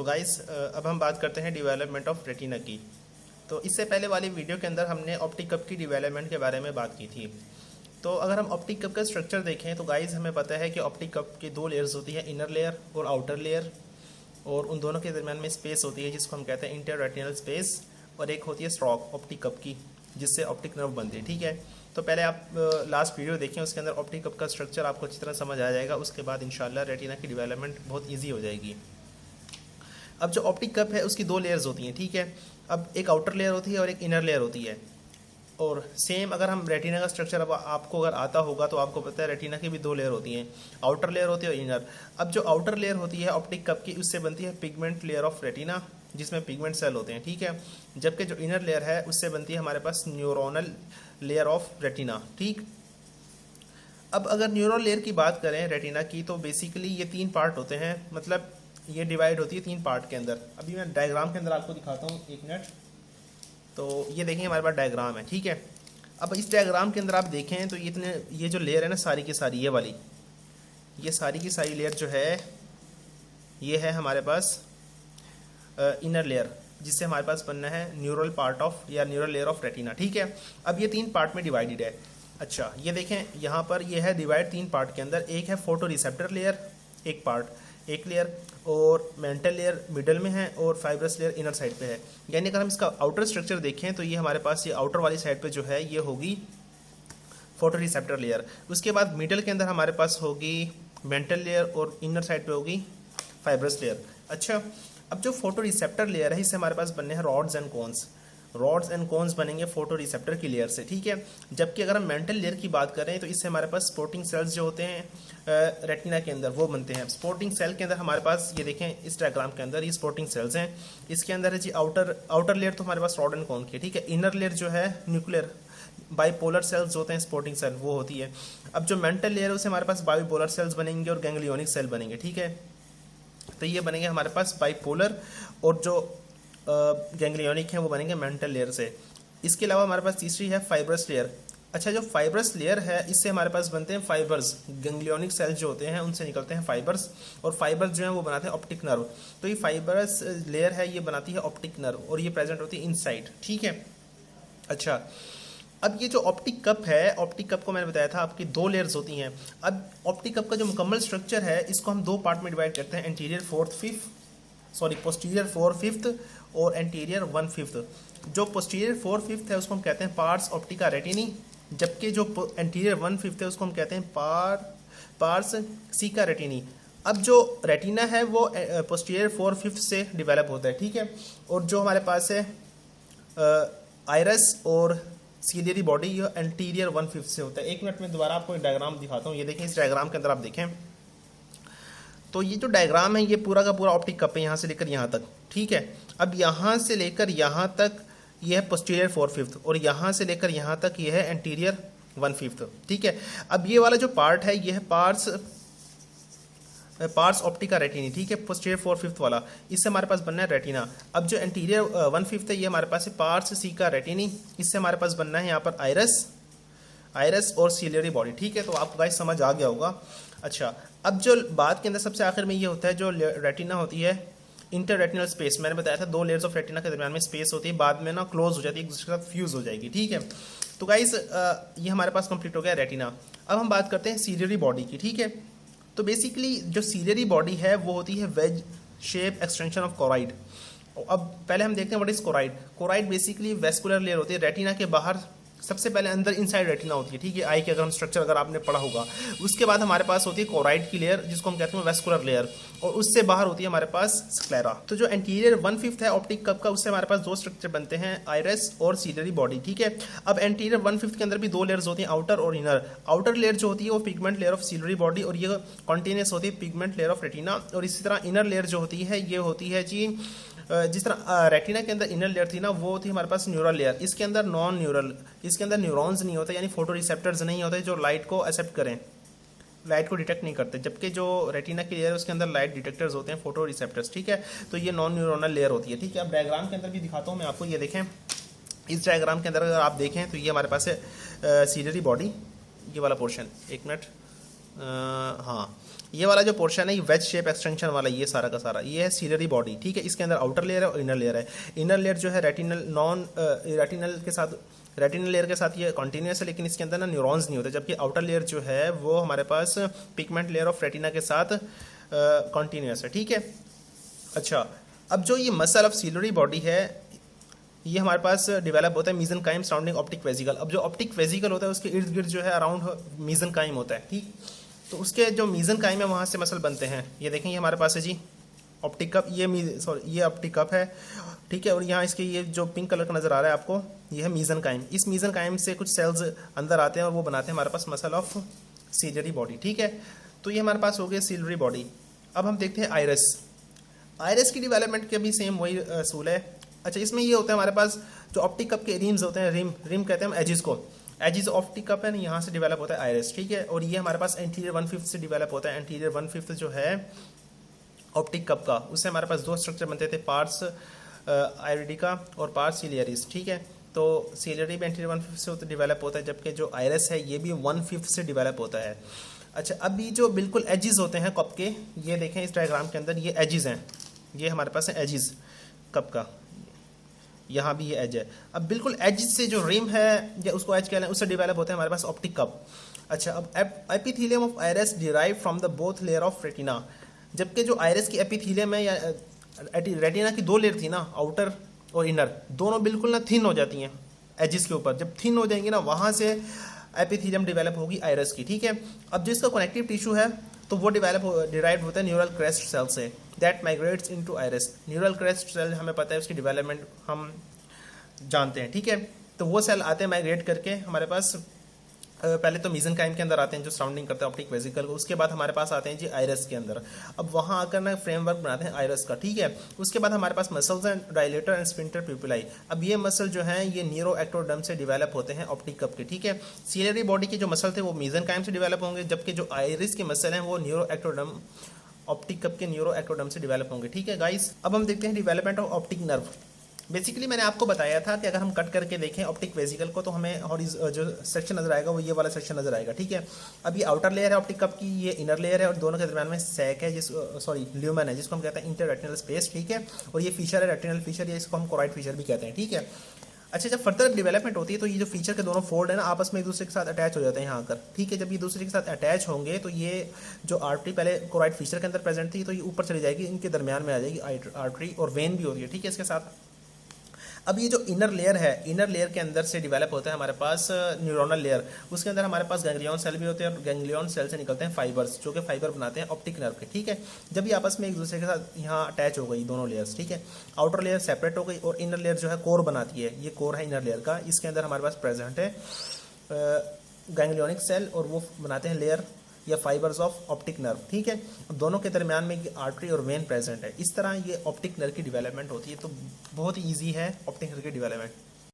तो गाइस अब हम बात करते हैं डेवलपमेंट ऑफ रेटिना की। तो इससे पहले वाली वीडियो के अंदर हमने ऑप्टिक कप की डेवलपमेंट के बारे में बात की थी। तो अगर हम ऑप्टिक कप का स्ट्रक्चर देखें तो गाइस हमें पता है कि ऑप्टिक कप की दो लेयर्स होती है, इनर लेयर और आउटर लेयर, और उन दोनों के दरमियान में स्पेस होती है जिसको हम कहते हैं इंटर रेटिनल स्पेस, और एक होती है स्ट्रोक ऑप्टिक कप की जिससे ऑप्टिक नर्व बनते हैं। ठीक है, तो पहले आप लास्ट वीडियो देखें, उसके अंदर ऑप्टिक कप का स्ट्रक्चर आपको अच्छी तरह समझ आ जाएगा। उसके बाद इंशाल्लाह रेटिना की डेवलपमेंट बहुत ईजी हो जाएगी। अब जो ऑप्टिक कप है उसकी दो लेयर्स होती हैं। ठीक है, अब एक आउटर लेयर होती है और एक इनर लेयर होती है। और सेम अगर हम रेटिना का स्ट्रक्चर अब आपको अगर आता होगा तो आपको पता है रेटिना की भी दो लेयर होती हैं, आउटर लेयर होती है और इनर। अब जो आउटर लेयर होती है ऑप्टिक कप की, उससे बनती है पिगमेंट लेयर ऑफ रेटिना जिसमें पिगमेंट सेल होते हैं। ठीक है, जबकि जो इनर लेयर है उससे बनती है हमारे पास न्यूरोनल लेयर ऑफ रेटिना। ठीक, अब अगर न्यूरल लेयर की बात करें रेटिना की तो बेसिकली ये तीन पार्ट होते हैं, मतलब ये डिवाइड होती है तीन पार्ट के अंदर। अभी मैं डायग्राम के अंदर आपको दिखाता हूँ, एक मिनट। तो ये देखें हमारे पास डायग्राम है। ठीक है, अब इस डायग्राम के अंदर आप देखें तो ये जो लेयर है ना सारी की सारी, ये वाली, ये सारी की सारी लेयर जो है ये है हमारे पास इनर लेयर, जिससे हमारे पास बनना है न्यूरल पार्ट ऑफ या न्यूरल लेयर ऑफ रेटिना। ठीक है, अब ये तीन पार्ट में डिवाइडेड है। अच्छा, ये देखें यहाँ पर ये है डिवाइड तीन पार्ट के अंदर। एक है फोटो रिसेप्टर लेयर, एक पार्ट, एक लेयर, और मेंटल लेयर मिडल में है, और फाइब्रस लेयर इनर साइड पे है। यानी अगर हम इसका आउटर स्ट्रक्चर देखें तो ये हमारे पास ये आउटर वाली साइड पे जो है ये होगी फोटो रिसेप्टर लेयर। उसके बाद मिडल के अंदर हमारे पास होगी मेंटल लेयर, और इनर साइड पे होगी फाइब्रस लेयर। अच्छा, अब जो फोटो रिसेप्टर लेयर है इससे हमारे पास बनने हैं rods and cones. Rods and cones बनेंगे फोटो रिसेप्टर की लेयर से। ठीक है, जबकि अगर हम मेंटल लेयर की बात करें तो इससे हमारे पास स्पोर्टिंग सेल्स जो होते हैं रेटिना के अंदर वो बनते हैं। स्पोर्टिंग सेल के अंदर हमारे पास ये देखें इस डायग्राम के अंदर ये स्पोर्टिंग सेल्स हैं। इसके अंदर है जी आउटर लेयर तो हमारे पास रॉड एंड कोन की। ठीक है, इनर लेयर जो है न्यूक्लियर बाइपोलर सेल्स होते हैं, स्पोर्टिंग सेल वो होती है। अब जो मेंटल लेयर है उससे हमारे पास बाइपोलर सेल्स बनेंगे और गैंग्लियोनिक सेल बनेंगे। ठीक है, तो ये बनेंगे हमारे पास बाइपोलर, और जो गैंग्लियोनिक है वो बनेंगे मेंटल लेयर से। इसके अलावा हमारे पास तीसरी है फाइब्रस लेयर। अच्छा, जो फाइब्रस लेयर है इससे हमारे पास बनते हैं फाइबर्स, गैंग्लियोनिक सेल्स जो होते हैं उनसे निकलते हैं फाइबर्स, और फाइबर्स जो है वो बनाते हैं ऑप्टिक नर्व। तो ये फाइबरस लेयर है ये बनाती है ऑप्टिक नर्व, और ये प्रेजेंट होती है इनसाइड। ठीक है, अच्छा, अब ये जो ऑप्टिक कप है, ऑप्टिक कप को मैंने बताया था आपकी दो लेयर्स होती हैं। अब ऑप्टिक कप का जो मुकम्मल स्ट्रक्चर है इसको हम दो पार्ट में डिवाइड करते हैं, पोस्टीरियर 4/5 और एंटीरियर 1/5। जो पोस्टीरियर 4/5 है उसको हम कहते हैं पार्स ऑप्टिका रेटिनी, जबकि जो एंटीरियर 1/5 है उसको हम कहते हैं पार्स सीका रेटिनी। अब जो रेटिना है वो पोस्टीरियर 4/5 से डेवलप होता है। ठीक है, और जो हमारे पास है आइरस और सीलियरी बॉडी ये एंटीरियर 1/5 से होता है। एक मिनट में दोबारा आपको एक डायग्राम दिखाता हूँ। ये देखें, इस डायग्राम के अंदर आप देखें तो ये जो डायग्राम है ये पूरा का पूरा ऑप्टिक कप है यहाँ से लेकर यहाँ तक। ठीक है, अब यहाँ से लेकर यहाँ तक ये है पोस्टीरियर 4/5, और यहाँ से लेकर यहाँ तक ये है एंटीरियर 1/5। ठीक है, अब ये वाला जो पार्ट है ये है पार्स ऑप्टिका रेटिनी। ठीक है, पोस्टीरियर 4/5 वाला, इससे हमारे पास बनना है रेटिना। अब जो एंटीरियर 1/5 है ये हमारे पास है पार्स सीका रेटिनी, इससे हमारे पास बनना है यहाँ पर आइरस और सीलियरी बॉडी। ठीक है, तो आपको गाइस समझ आ गया होगा। अच्छा, अब जो बात के अंदर सबसे आखिर में ये होता है जो रेटिना होती है इंटर रेटिनल स्पेस, मैंने बताया था दो लेयर्स ऑफ रेटिना के दरमियान में स्पेस होती है, बाद में ना क्लोज हो जाती है, एक दूसरे के साथ फ्यूज हो जाएगी। ठीक है, तो गाइस ये हमारे पास कंप्लीट हो गया रेटिना। अब हम बात करते हैं सीलियरी बॉडी की। ठीक है, तो बेसिकली जो सीलियरी बॉडी है वो होती है veg shape extension of choroid. अब पहले हम देखते हैं what is choroid. Choroid basically vascular layer होती है रेटिना के बाहर, सबसे पहले अंदर इनसाइड रेटिना होती है। ठीक है, आई के अगर हम स्ट्रक्चर अगर आपने पढ़ा होगा, उसके बाद हमारे पास होती है कोराइड की लेयर जिसको हम कहते हैं वेस्कुलर लेयर, और उससे बाहर होती है हमारे पास स्क्लेरा। तो जो एंटीरियर 1/5 है ऑप्टिक कप का, उससे हमारे पास दो स्ट्रक्चर बनते हैं, आइरस और सीलियरी बॉडी। ठीक है, अब एंटीरियर 1/5 के अंदर भी दो लेयर्स होती हैं, आउटर और इनर। आउटर लेयर जो होती है वो pigment layer of ciliary body, और ये कॉन्टिन्यूस होती है पिगमेंट लेयर ऑफ रेटिना। और इसी तरह इनर लेयर जो होती है ये होती है जी जिस तरह रेटिना के अंदर इनर लेयर थी ना वो थी हमारे पास न्यूरल लेयर। इसके अंदर नॉन न्यूरल, इसके अंदर न्यूरॉन्स नहीं होते, यानी फोटो रिसेप्टर्स नहीं होते जो लाइट को एक्सेप्ट करें, लाइट को डिटेक्ट नहीं करते। जबकि जो रेटिना की लेयर है उसके अंदर लाइट डिटेक्टर्स होते हैं, फोटो रिसेप्टर्स। ठीक है, तो ये नॉन न्यूरोनल लेयर होती है। ठीक है, अब डायग्राम के अंदर भी दिखाता हूँ मैं आपको। ये देखें, इस डायग्राम के अंदर अगर आप देखें तो ये हमारे पास है सीलियरी बॉडी, ये वाला पोर्शन। एक मिनट, हाँ, ये वाला जो पोर्शन है ये वेज शेप एक्सटेंशन वाला, ये सारा का सारा ये है सीलरी बॉडी, ठीक है। इसके अंदर आउटर लेयर है और इनर लेयर है। इनर लेयर जो है रेटिनल नॉन रेटिनल लेयर के साथ ये कॉन्टिन्यूस है, लेकिन इसके अंदर ना न्यूरॉन्स नहीं होते, जबकि आउटर लेयर जो है वो हमारे पास पिगमेंट लेयर ऑफ रेटिना के साथ कॉन्टिन्यूस है, ठीक है। अच्छा, अब जो ये मसल ऑफ सीलरी बॉडी है ये हमारे पास डेवलप होता है मीजनकाइम सराउंडिंग ऑप्टिक वेजिकल। अब जो ऑप्टिक वेजिकल होता है उसके इर्द गिर्द जो है अराउंड मीजनकाइम होता है, ठीक। तो उसके जो मीजनकाइम है वहाँ से मसल बनते हैं। ये देखें, ये हमारे पास है जी ऑप्टिक कप, ये ऑप्टिक कप है, ठीक है। और यहाँ इसके ये जो पिंक कलर का नज़र आ रहा है आपको, ये है मीजनकाइम। इस मीजनकाइम से कुछ सेल्स अंदर आते हैं और वो बनाते हैं हमारे पास मसल ऑफ सीलरी बॉडी, ठीक है। तो ये हमारे पास हो गया सीलरी बॉडी। अब हम देखते हैं आइरिस। आइरिस की डेवलपमेंट के भी सेम वही असूल है। अच्छा, इसमें ये होता है हमारे पास जो ऑप्टिक कप के रिम्स होते हैं, रिम कहते हैं हम एजिस को, एजिस ऑप्टिक कप है ना, यहाँ से डेवलप होता है आइरिस, ठीक है। और ये हमारे पास एंटीरियर 1/5 से डेवलप होता है। एंटीरियर 1/5 जो है ऑप्टिक कप का, उससे हमारे पास दो स्ट्रक्चर बनते थे, पार्ट्स आइरिडिका और पार्ट्स सीलियरिस, ठीक है। तो सीलियरी भी एंटीरियर 1/5 से डेवलप होता है, जबकि जो आइरिस है ये भी 1/5 से डेवलप होता है। अच्छा, अभी जो बिल्कुल एजिस होते हैं कप के, ये देखें इस डायग्राम के अंदर ये एजिस हैं, ये हमारे पास है एजिस कप का, यहाँ भी ये एज है। अब बिल्कुल एज से जो रिम है या उसको एज कहते हैं, उससे डेवलप होता है हमारे पास ऑप्टिक कप। अच्छा, अब epithelium of iris derive from the both layer of retina. जबकि जो आइरिस की एपिथेलियम है या रेटिना की दो लेयर थी ना, आउटर और इनर, दोनों बिल्कुल ना थिन हो जाती हैं एजिस के ऊपर। जब थिन हो जाएंगी ना, वहाँ से एपिथेलियम डेवलप होगी आइरिस की, ठीक है। अब जिसका कनेक्टिव टिश्यू है तो वो डिराइव होता है न्यूरल क्रेस्ट सेल से, that migrates into iris. Neural crest cell हमें पता है उसकी डेवलपमेंट हम जानते हैं, ठीक है। तो वो सेल आते हैं माइग्रेट करके हमारे पास, पहले तो मीजनकाइम के अंदर आते हैं जो सराउंडिंग करते हैं ऑप्टिक वेजिकल को, उसके बाद हमारे पास आते हैं जी आइरिस के अंदर। अब वहाँ आकर ना फ्रेमवर्क बनाते हैं आइरिस का, ठीक है। उसके बाद हमारे पास muscles and dilator and sphincter pupillae. अब ये मसल जो हैं ये न्यूरो एक्टोडर्म से डेवलप होते हैं ऑप्टिक कप के, ठीक है। सीलरी बॉडी के जो मसल थे वो मीजनकाइम से डेवलप होंगे, जबकि जो आइरिस के मसल हैं वो न्यूरो एक्टोडर्म ऑप्टिक कप के न्यूरो एक्टोडर्म से डेवलप होंगे, ठीक है गाइस। अब हम देखते हैं development of optic nerve. Basically मैंने आपको बताया था कि अगर हम कट करके देखें ऑप्टिक वेजिकल को तो हमें और जो सेक्शन नजर आएगा वो ये वाला सेक्शन नजर आएगा, ठीक है। अब ये आउटर लेयर है ऑप्टिक कप की, ये इनर लेयर है और दोनों के दरमियान में सैक है, ल्यूमन है जिसको हम कहते हैं इंटररेटिनल स्पेस, ठीक है। और ये फीचर है रेटिनल फीचर, या इसको हम कोराइड फीचर भी कहते हैं, ठीक है। अच्छा, जब फर्दर डेवलपमेंट होती है तो ये जो फीचर के दोनों फोल्ड है ना आपस में एक दूसरे के साथ अटैच हो जाते हैं यहाँ आकर, ठीक है। जब ये दूसरे के साथ अटैच होंगे तो ये जो आर्टरी पहले कोराइड फीचर के अंदर प्रेजेंट थी तो ये ऊपर चली जाएगी, इनके दरमियान में आ जाएगी आर्टरी, और वेन भी होती है, ठीक है, इसके साथ। अब ये जो इनर लेयर है, इनर लेयर के अंदर से डेवलप होता है हमारे पास न्यूरोनल लेयर। उसके अंदर हमारे पास गैंग्लियन सेल भी होते हैं और गैंग्लियन सेल से निकलते हैं फाइबर्स, जो कि फाइबर बनाते हैं ऑप्टिक नर्व के, ठीक है। जब ये आपस में एक दूसरे के साथ यहाँ अटैच हो गई दोनों लेयर्स, ठीक है, आउटर लेयर सेपरेट हो गई और इनर लेयर जो है कोर बनाती है, ये कोर है इनर लेयर का। इसके अंदर हमारे पास प्रेजेंट है गैंग्लियोनिक सेल और वो बनाते हैं लेयर या फाइबर्स ऑफ ऑप्टिक नर्व, ठीक है। दोनों के दरमियान में आर्टरी और वेन प्रेजेंट है। इस तरह ये ऑप्टिक नर्व की डेवलपमेंट होती है। तो बहुत ईजी है ऑप्टिक नर्व की डेवलपमेंट।